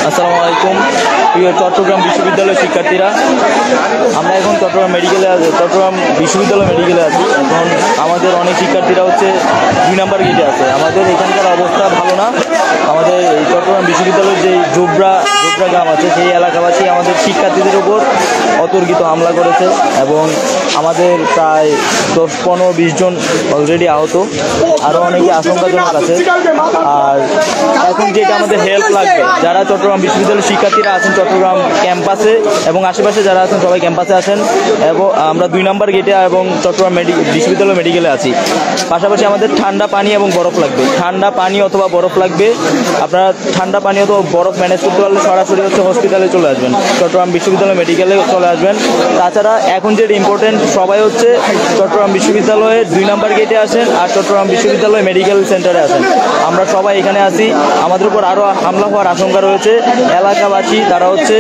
আসসালামু আলাইকুম প্রিয় চট্টগ্রাম বিশ্ববিদ্যালয়ের শিক্ষার্থীরা, আমরা এখন চট্টগ্রাম বিশ্ববিদ্যালয় মেডিকেলে আছি। এখন আমাদের অনেক শিক্ষার্থীরা হচ্ছে 2 নম্বর গেটে আছে। আমাদের এখানকার অবস্থা ভালো না। আমাদের এই চট্টগ্রাম বিশ্ববিদ্যালয়ের যে জোবরা গ্রাম আছে, সেই এলাকাবাসী আমাদের শিক্ষার্থীদের উপর অতর্কিত হামলা করেছে এবং আমাদের প্রায় 10-15-20 জন অলরেডি আহত, আরও অনেকে আশঙ্কাজনক আছে। আর এখন যেটা আমাদের হেল্প লাগবে, যারা চট্টগ্রাম বিশ্ববিদ্যালয়ের শিক্ষার্থীরা আছেন চট্টগ্রাম ক্যাম্পাসে এবং আশেপাশে যারা আছেন সবাই ক্যাম্পাসে আসেন। এবং আমরা 2 নম্বর গেটে এবং চট্টগ্রাম বিশ্ববিদ্যালয় মেডিকেলে আছি। পাশাপাশি আমাদের ঠান্ডা পানি এবং বরফ লাগবে। ঠান্ডা পানি অথবা বরফ লাগবে। আপনারা ঠান্ডা পানি অথবা বরফ ম্যানেজ করতে পারলে সরাসরি হচ্ছে হসপিটালে চলে আসবেন, চট্টগ্রাম বিশ্ববিদ্যালয় মেডিকেলে চলে আসবেন। তাছাড়া এখন যেটা ইম্পর্টেন্ট, সবাই হচ্ছে চট্টগ্রাম বিশ্ববিদ্যালয়ের 2 নম্বর গেটে আসেন আর চট্টগ্রাম বিশ্ববিদ্যালয় মেডিকেল সেন্টারে আসেন। আমরা সবাই এখানে আছি। আমাদের উপর আরও হামলা হওয়ার আশঙ্কা রয়েছে। এলাকাবাসী তারা হচ্ছে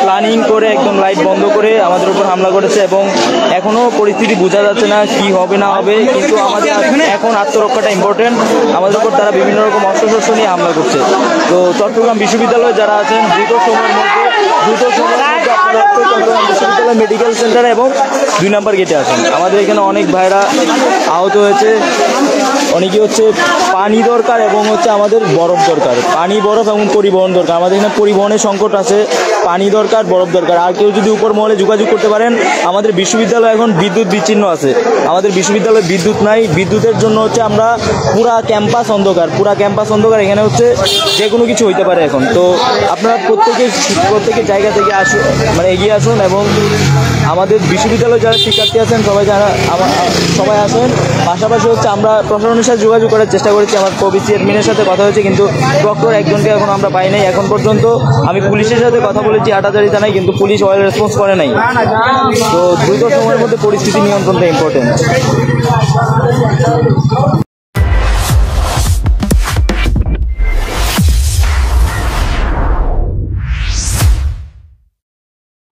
প্ল্যানিং করে একদম লাইট বন্ধ করে আমাদের উপর হামলা করেছে এবং এখনও পরিস্থিতি বোঝা যাচ্ছে না কি হবে না হবে, কিন্তু আমাদের এখন আত্মরক্ষাটা ইম্পর্টেন্ট। আমাদের উপর তারা বিভিন্ন রকম অস্ত্রশস্ত্র নিয়ে হামলা করছে। তো চট্টগ্রাম বিশ্ববিদ্যালয়ে যারা আছেন দ্রুত সময়ের মধ্যে আপনারা চট্টগ্রাম বিশ্ববিদ্যালয় মেডিকেল সেন্টারে এবং 2 নম্বর গেটে আছেন। আমাদের এখানে অনেক ভাইরা আহত হয়েছে, অনেকে হচ্ছে পানি দরকার এবং হচ্ছে আমাদের বরফ দরকার। পানি, বরফ এবং পরিবহন দরকার। আমাদের এখানে পরিবহনের সংকট আছে, পানি দরকার, বরফ দরকার। আর কেউ যদি উপর মহলে যোগাযোগ করতে পারেন। আমাদের বিশ্ববিদ্যালয় এখন বিদ্যুৎ বিচ্ছিন্ন আছে। আমাদের বিশ্ববিদ্যালয়ে বিদ্যুৎ নাই। বিদ্যুতের জন্য হচ্ছে আমরা পুরা ক্যাম্পাস অন্ধকার। এখানে হচ্ছে যে কোনো কিছু হইতে পারে এখন। তো আপনারা প্রত্যেকের জায়গা থেকে এগিয়ে আসুন এবং আমাদের বিশ্ববিদ্যালয়ে যারা শিক্ষার্থী আছেন সবাই আসেন। পাশাপাশি হচ্ছে আমরা প্রশাসনের সাথে যোগাযোগ করার চেষ্টা করেছি। আমার প্রবিসি অ্যাডমিনের সাথে কথা হয়েছে, কিন্তু ডক্টর একজনকে এখন আমরা পাই নাই এখন পর্যন্ত। আমি পুলিশের সাথে কথা বলেছি হাটাজারি থানায়, কিন্তু পুলিশ রেসপন্স করে নাই। তো দ্রুত সময়ের মধ্যে পরিস্থিতি নিয়ন্ত্রণটা ইম্পর্টেন্ট।